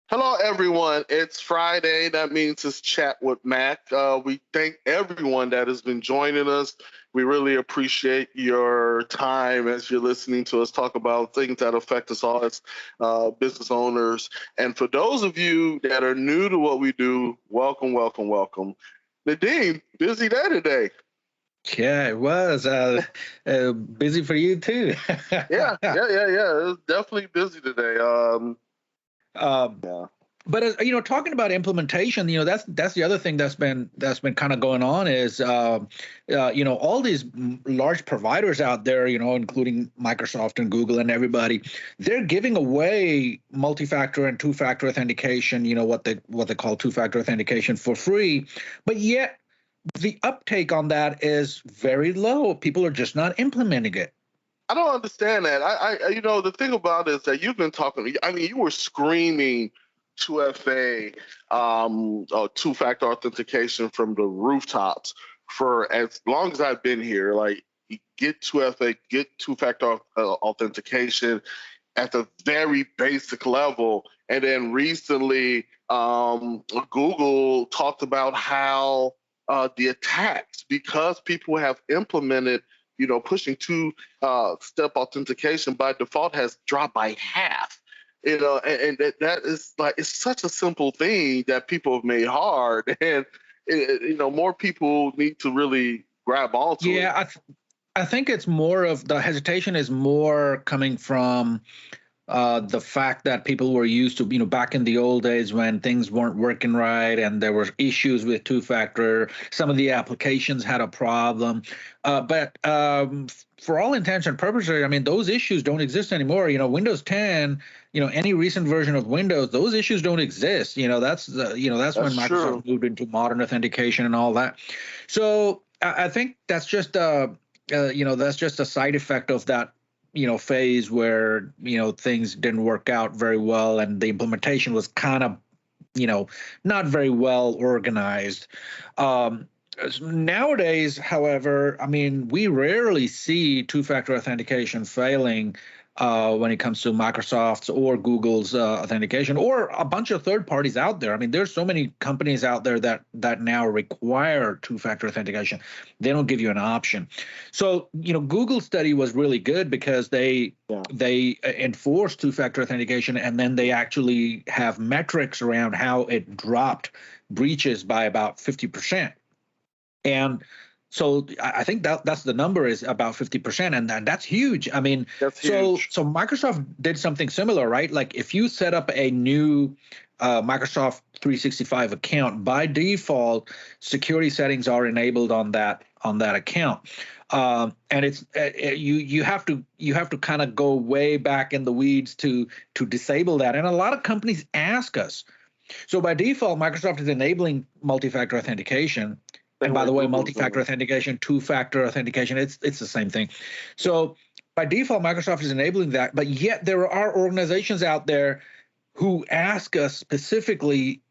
Hello, everyone. It's Friday. That means it's Chat with Mack. We thank everyone that has been joining us. We really appreciate your time as you're listening to us talk about things that affect us all as business owners. And for those of you that are new to what we do, welcome, welcome, welcome. Nadine, busy day today. Yeah, it was busy for you too. Yeah. It was definitely busy today. um, Yeah. but talking about implementation, that's the other thing that's been kind of going on is all these large providers out there, including Microsoft and Google and everybody, they're giving away multi-factor and two-factor authentication. What they call two-factor authentication for free, but yet the uptake on that is very low. People are just not implementing it. I don't understand that. The thing about it is that you've been talking. I mean, you were screaming 2FA, two-factor authentication from the rooftops for as long as I've been here. Like, get 2FA, get two-factor authentication at the very basic level. And then recently, Google talked about how the attacks, because people have implemented pushing two-step authentication by default, has dropped by half. And that is like, it's such a simple thing that people have made hard, and more people need to really grab onto it. Yeah, I think it's more of the hesitation is more coming from the fact that people were used to, back in the old days when things weren't working right and there were issues with two-factor. Some of the applications had a problem, but for all intents and purposes, I mean, those issues don't exist anymore. Windows 10, any recent version of Windows, those issues don't exist. That's when That's true. Microsoft moved into modern authentication and all that. So I think that's just that's just a side effect of that phase where things didn't work out very well and the implementation was kind of not very well organized. Nowadays, however, I mean, we rarely see two-factor authentication failing when it comes to Microsoft's or Google's authentication, or a bunch of third parties out there. I mean, there's so many companies out there that now require two-factor authentication. They don't give you an option. So, Google's study was really good because they enforce two-factor authentication, and then they actually have metrics around how it dropped breaches by about 50%. And so I think that's the number, is about 50%, and that's huge. I mean, That's so huge. so Microsoft did something similar, right? Like, if you set up a new Microsoft 365 account, by default, security settings are enabled on that account. And it's you have to kind of go way back in the weeds to disable that. And a lot of companies ask us. So by default, Microsoft is enabling multi-factor authentication. And Same by way the way, Google's multi-factor doing. authentication, two-factor authentication, it's the same thing. So by default, Microsoft is enabling that, but yet there are organizations out there who ask us specifically,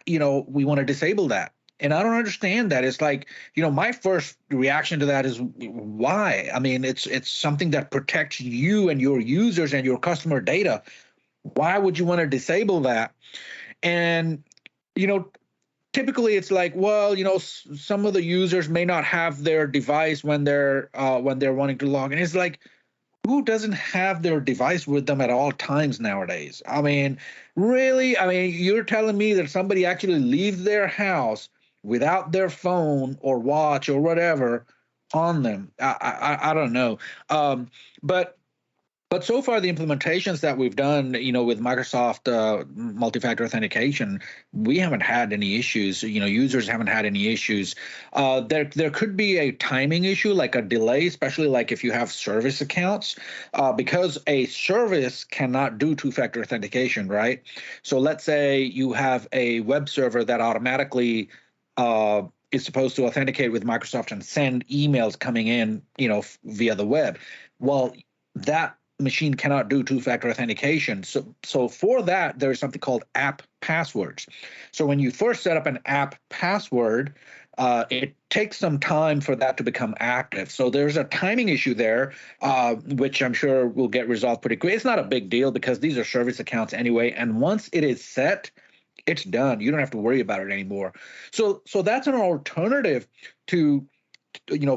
we want to disable that. And I don't understand that. It's like, my first reaction to that is, why? I mean, it's something that protects you and your users and your customer data. Why would you want to disable that? And, you know, typically it's like, well, some of the users may not have their device when they're wanting to log in. It's like, who doesn't have their device with them at all times nowadays? I mean, really? I mean, you're telling me that somebody actually leaves their house without their phone or watch or whatever on them? I don't know. But so far, the implementations that we've done, with Microsoft multi-factor authentication, we haven't had any issues. Users haven't had any issues. There could be a timing issue, like a delay, especially like if you have service accounts, because a service cannot do two-factor authentication, right? So let's say you have a web server that automatically is supposed to authenticate with Microsoft and send emails coming in, via the web. Well, that machine cannot do two-factor authentication. So for that, there's something called app passwords. So when you first set up an app password, it takes some time for that to become active. So there's a timing issue there, which I'm sure will get resolved pretty quick. It's not a big deal because these are service accounts anyway. And once it is set, it's done. You don't have to worry about it anymore. So that's an alternative to,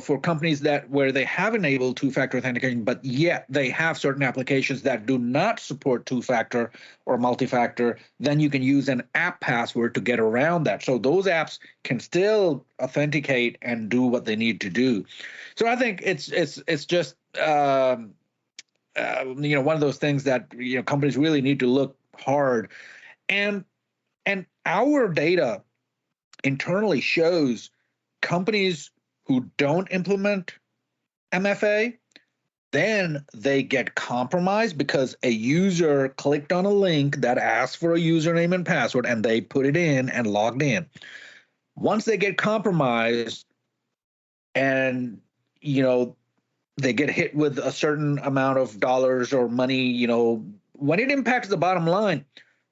for companies that where they have enabled two-factor authentication, but yet they have certain applications that do not support two-factor or multi-factor. Then you can use an app password to get around that. So those apps can still authenticate and do what they need to do. So I think it's just one of those things that companies really need to look hard. And our data internally shows companies who don't implement MFA, then they get compromised because a user clicked on a link that asks for a username and password and they put it in and logged in. Once they get compromised and, they get hit with a certain amount of dollars or money, when it impacts the bottom line,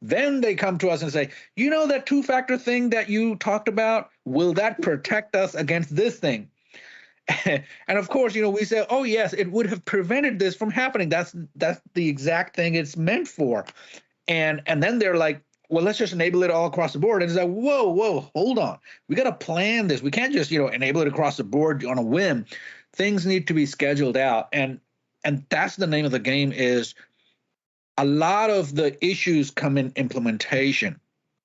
then they come to us and say, that two-factor thing that you talked about, will that protect us against this thing? And of course, we say, oh, yes, it would have prevented this from happening. That's the exact thing it's meant for. And then they're like, well, let's just enable it all across the board. And it's like, whoa, hold on. We got to plan this. We can't just, enable it across the board on a whim. Things need to be scheduled out. And that's the name of the game. Is a lot of the issues come in implementation.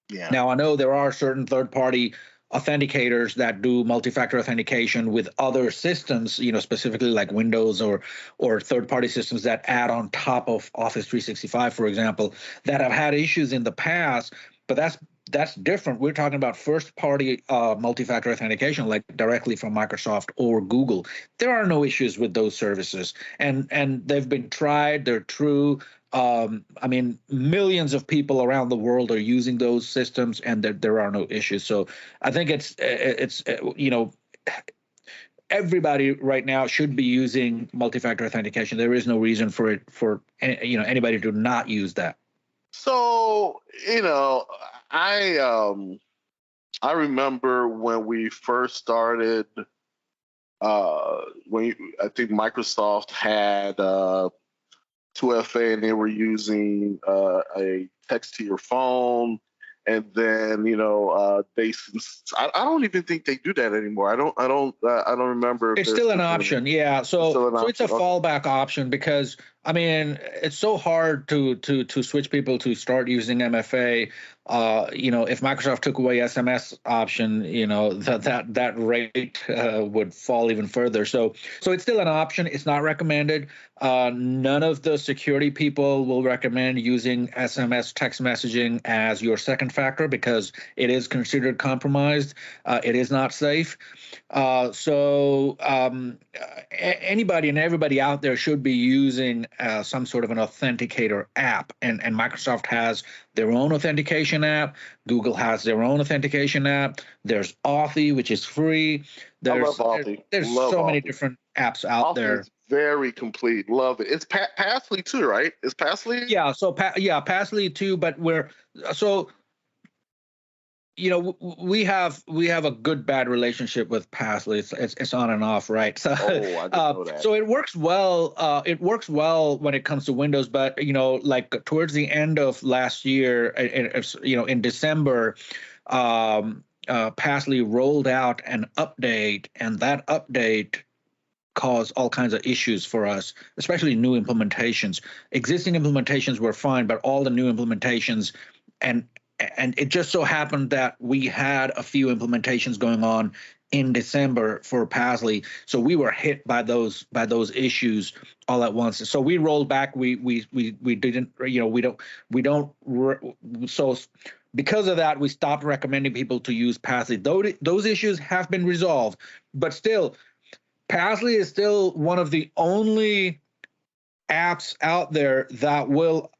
Yeah. Now, I know there are certain third-party authenticators that do multi-factor authentication with other systems, specifically like Windows or third-party systems that add on top of Office 365, for example, that have had issues in the past. But that's different. We're talking about first-party multi-factor authentication, like directly from Microsoft or Google. There are no issues with those services, and they've been tried. They're true. Millions of people around the world are using those systems, and there are no issues. So I think it's everybody right now should be using multi-factor authentication. There is no reason for anybody to not use that. So I remember when we first started. I think Microsoft had 2FA, and they were using a text to your phone, and then I don't even think they do that anymore. I don't remember. It's still an option, yeah. So it's a fallback option because it's so hard to switch people to start using MFA. If Microsoft took away SMS option, that rate would fall even further. So it's still an option. It's not recommended. None of the security people will recommend using SMS text messaging as your second factor because it is considered compromised. It is not safe. Anybody and everybody out there should be using some sort of an authenticator app, and Microsoft has their own authentication app. Google has their own authentication app. There's Authy, which is free. I love Authy. There's many different apps out there. Authy is very complete. Love it. It's Passly too, right? Is Passly? Yeah. So Passly too, but we have a good bad relationship with Passly. It's on and off, right? So I didn't know that. So it works well. It works well when it comes to Windows, but like towards the end of last year, in December, Passly rolled out an update, and that update caused all kinds of issues for us, especially new implementations. Existing implementations were fine, but all the new implementations and it just so happened that we had a few implementations going on in December for Passly, so we were hit by those issues all at once. So we rolled back. We didn't. We don't. So because of that, we stopped recommending people to use Passly. Those issues have been resolved, but still, Passly is still one of the only apps out there that will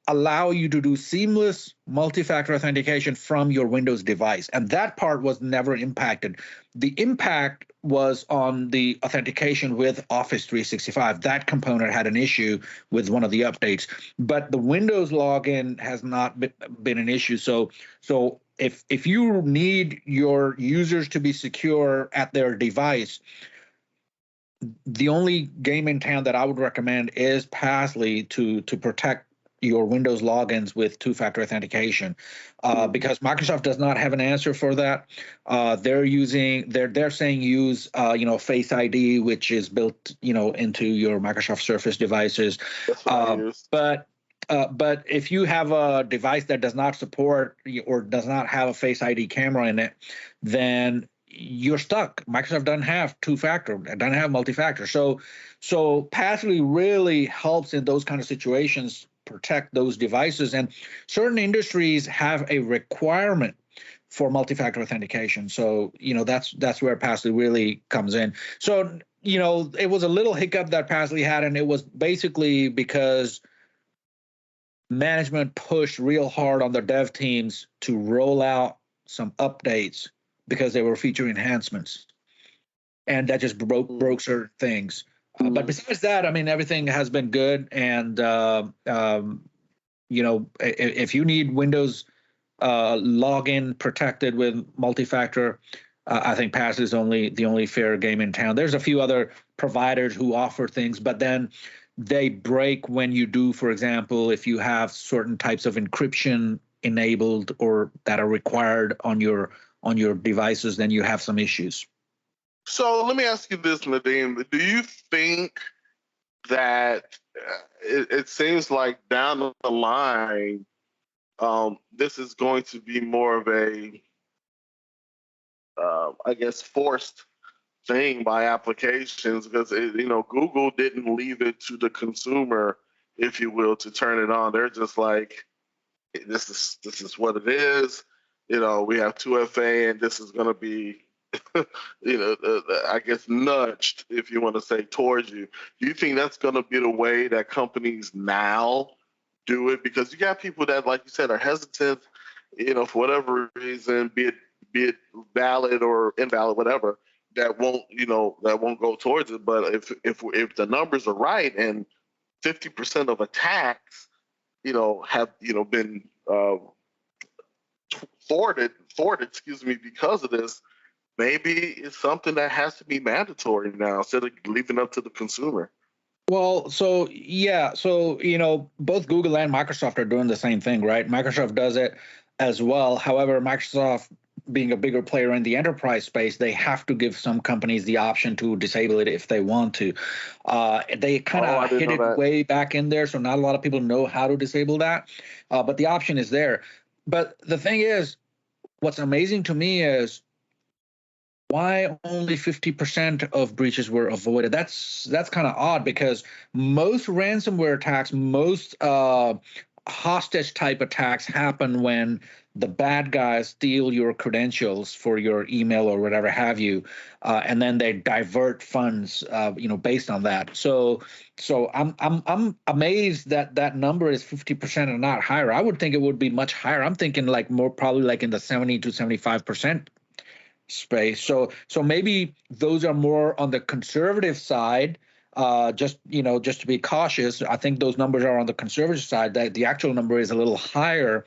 allow you to do seamless multi-factor authentication from your Windows device. And that part was never impacted. The impact was on the authentication with Office 365. That component had an issue with one of the updates, but the Windows login has not been an issue. So if you need your users to be secure at their device, the only game in town that I would recommend is Passly to protect your Windows logins with two-factor authentication, because Microsoft does not have an answer for that. They're saying use Face ID, which is built into your Microsoft Surface devices. That's what I use. But if you have a device that does not support or does not have a Face ID camera in it, then you're stuck. Microsoft doesn't have two-factor, doesn't have multi-factor. So Passly really helps in those kind of situations protect those devices. And certain industries have a requirement for multi-factor authentication. So that's where Passly really comes in. So it was a little hiccup that Passly had, and it was basically because management pushed real hard on their dev teams to roll out some updates because they were feature enhancements, and that just broke certain things. But besides that, I mean, everything has been good. And if you need Windows login protected with multi-factor, I think Pass is the only fair game in town. There's a few other providers who offer things, but then they break when you do, for example, if you have certain types of encryption enabled or that are required on your devices, then you have some issues. So let me ask you this, Nadeem. Do you think that it seems like down the line, this is going to be more of a, I guess, forced thing by applications, because Google didn't leave it to the consumer, if you will, to turn it on. They're just like, this is what it is. We have 2FA, and this is going to be, I guess, nudged, if you want to say, towards you. Do you think that's going to be the way that companies now do it? Because you got people that, like you said, are hesitant, for whatever reason, be it valid or invalid, whatever, that won't go towards it. But if the numbers are right, and 50% of attacks, have been thwarted, because of this, maybe it's something that has to be mandatory now instead of leaving up to the consumer. Well, so yeah, so both Google and Microsoft are doing the same thing, right? Microsoft does it as well. However, Microsoft, being a bigger player in the enterprise space, they have to give some companies the option to disable it if they want to. They kind of hit it way back in there, so not a lot of people know how to disable that, but the option is there. But the thing is, what's amazing to me is why only 50% of breaches were avoided. That's kind of odd, because most ransomware attacks, most hostage type attacks happen when the bad guys steal your credentials for your email or whatever have you, and then they divert funds, based on that. So I'm amazed that number is 50% and not higher. I would think it would be much higher. I'm thinking like more, probably like in the 70 to 75% space. So maybe those are more on the conservative side. Just to be cautious, I think those numbers are on the conservative side. That the actual number is a little higher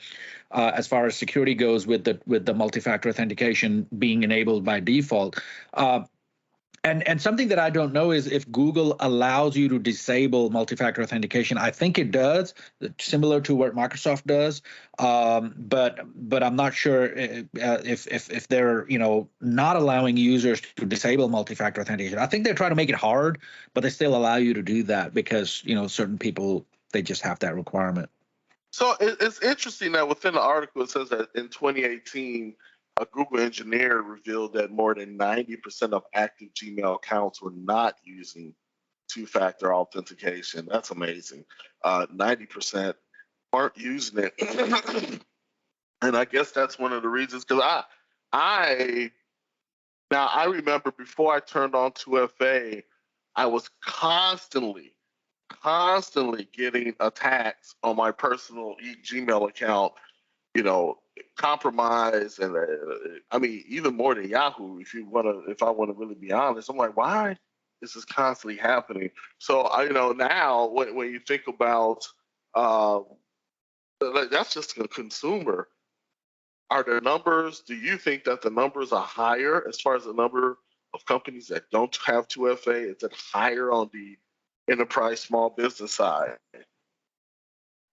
as far as security goes, with the multi-factor authentication being enabled by default. And something that I don't know is if Google allows you to disable multi-factor authentication. I think it does, similar to what Microsoft does. But I'm not sure if they're not allowing users to disable multi-factor authentication. I think they try to make it hard, but they still allow you to do that because certain people, they just have that requirement. So it's interesting that within the article it says that in 2018, a Google engineer revealed that more than 90% of active Gmail accounts were not using two-factor authentication. That's amazing. 90% aren't using it. And I guess that's one of the reasons, because I remember before I turned on 2FA, I was constantly constantly getting attacks on my personal Gmail account, compromise, and I mean, even more than Yahoo. If I want to really be honest, I'm like, why this is constantly happening? So now when you think about uh, that's just a consumer. Are there numbers? Do you think that the numbers are higher as far as the number of companies that don't have 2FA? Is it higher on the enterprise small business side?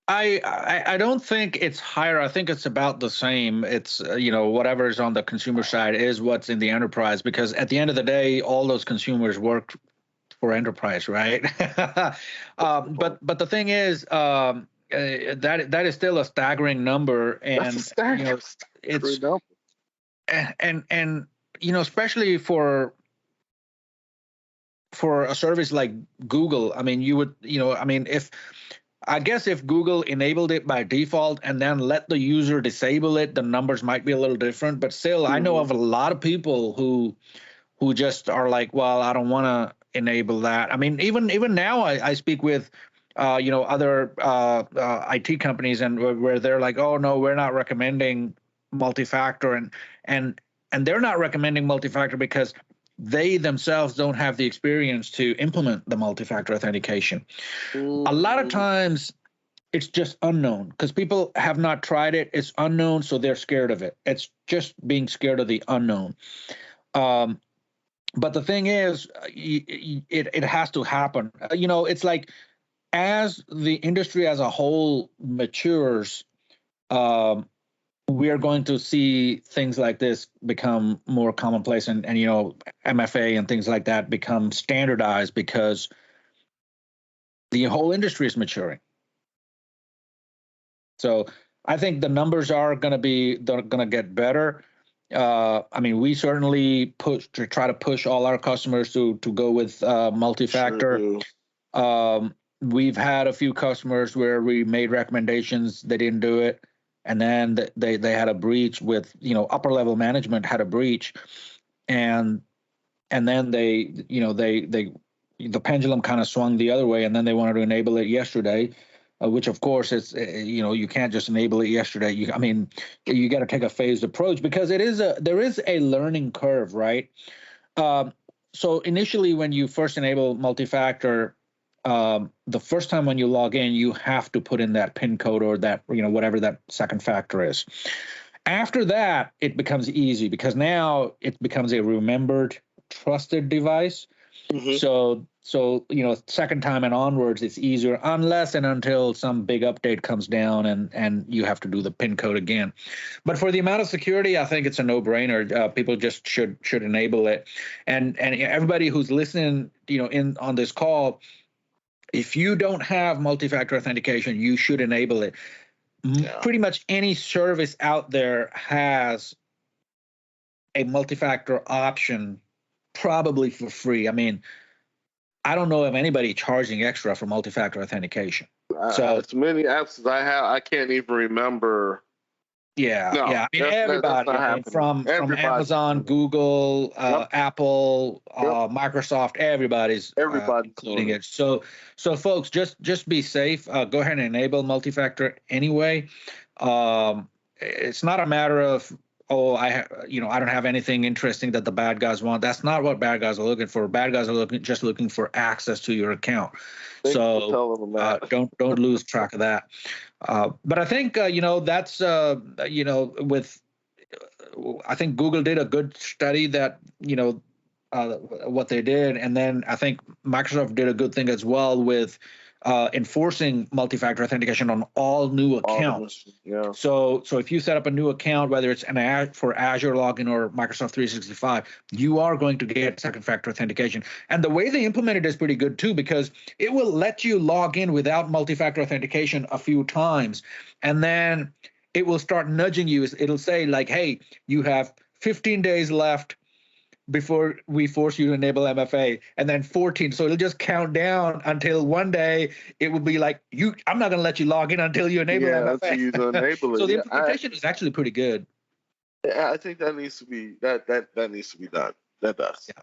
I don't think it's higher. I think it's about the same. It's whatever is on the consumer side is what's in the enterprise, because at the end of the day, all those consumers work for enterprise, right? But the thing is, that is still a staggering number, That's a and staggering it's number. and especially for a service like Google. I mean, you would I mean, if Google enabled it by default and then let the user disable it, the numbers might be a little different. But still, I know of a lot of people who just are like, well, I don't want to enable that. I mean, even now, I speak with other IT companies, and where they're like, oh no, we're not recommending multi-factor, and they're not recommending multi-factor because they themselves don't have the experience to implement the multi-factor authentication. A lot of times it's just unknown because people have not tried it. It's unknown, so they're scared of it. It's just being scared of the unknown. But the thing is, it has to happen. It's like, as the industry as a whole matures, we are going to see things like this become more commonplace, and MFA and things like that become standardized because the whole industry is maturing. So I think the numbers are going to get better. I mean, we certainly try to push all our customers to go with multi-factor. Sure. We've had a few customers where we made recommendations, they didn't do it, and then they had a breach with upper level management had a breach, and then the pendulum kind of swung the other way, and then they wanted to enable it yesterday. Which of course is you can't just enable it yesterday. You got to take a phased approach because there is a learning curve, right? So initially, when you first enable multi-factor, the first time when you log in, you have to put in that PIN code or that whatever that second factor is. After that, it becomes easy because now it becomes a remembered, trusted device. Mm-hmm. So second time and onwards, it's easier unless and until some big update comes down and you have to do the PIN code again. But for the amount of security, I think it's a no-brainer. People just should enable it. And everybody who's listening, in on this call, if you don't have multi-factor authentication, you should enable it. Yeah. Pretty much any service out there has a multi-factor option, probably for free. I mean, I don't know of anybody charging extra for multi-factor authentication. So as many apps as I have, I can't even remember. Yeah, no, yeah. I mean, everybody, from Amazon, Google, Apple, Microsoft, everybody's including it. So folks, just be safe. Go ahead and enable multi-factor anyway. It's not a matter of, I don't have anything interesting that the bad guys want. That's not what bad guys are looking for. Bad guys are just looking for access to your account. So don't lose track of that. But I think that's with I think Google did a good study that what they did, and then I think Microsoft did a good thing as well with enforcing multi-factor authentication on all new accounts. Yeah. So if you set up a new account, whether it's for Azure login or Microsoft 365, you are going to get second-factor authentication. And the way they implement it is pretty good too, because it will let you log in without multi-factor authentication a few times, and then it will start nudging you. It'll say like, "Hey, you have 15 days left before we force you to enable MFA," and then 14. So it'll just count down until one day it will be like, I'm not going to let you log in until you enable MFA. Until you enable it. So the implementation is actually pretty good. Yeah, I think that needs to be that needs to be done. That does. Yeah.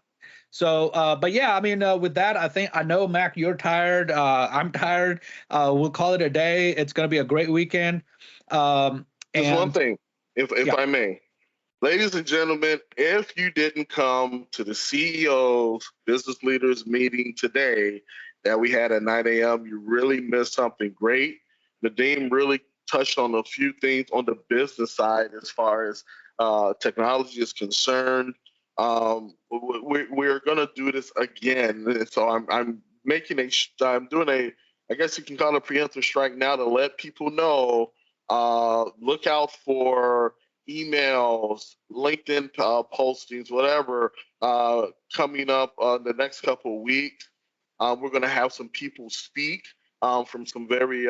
So, but yeah, I mean, with that, I know, Mac, you're tired. I'm tired. We'll call it a day. It's going to be a great weekend. Just one And thing, if yeah, I may. Ladies and gentlemen, if you didn't come to the CEO's business leaders meeting today that we had at 9 a.m., you really missed something great. Nadeem really touched on a few things on the business side as far as technology is concerned. We're going to do this again. So I'm doing I guess you can call it a preemptive strike now to let people know, look out for emails, LinkedIn postings, whatever, coming up the next couple of weeks. We're going to have some people speak from some very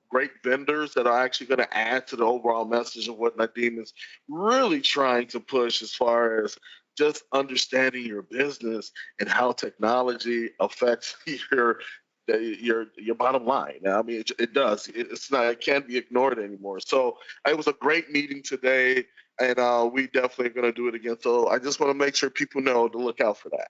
great vendors that are actually going to add to the overall message of what Nadeem is really trying to push as far as just understanding your business and how technology affects your bottom line. I mean, it does. It can't be ignored anymore. So it was a great meeting today, and we definitely are going to do it again. So I just want to make sure people know to look out for that.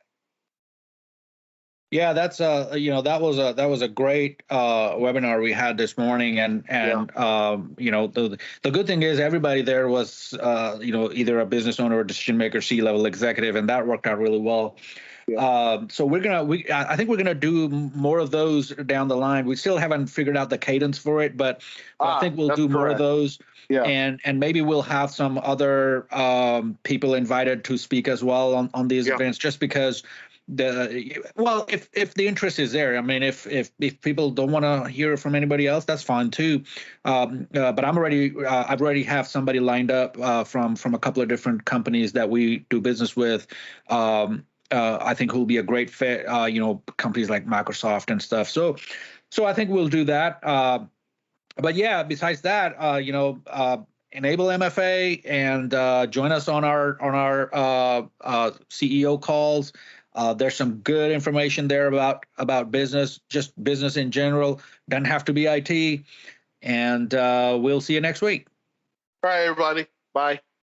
yeah, that's that was a great webinar we had this morning, and the good thing is everybody there was either a business owner or decision maker, C-level executive, and that worked out really well. Yeah. So I think we're gonna do more of those down the line. We still haven't figured out the cadence for it, but I think we'll do more of those. Yeah. And maybe we'll have some other people invited to speak as well on these events, just because if the interest is there. I mean, if people don't want to hear from anybody else, that's fine too. But I've already have somebody lined up from a couple of different companies that we do business with. I think who'll be a great fit, companies like Microsoft and stuff. So I think we'll do that. But yeah, besides that, enable MFA and join us on our CEO calls. There's some good information there about business, just business in general. Doesn't have to be IT. And we'll see you next week. All right, everybody. Bye.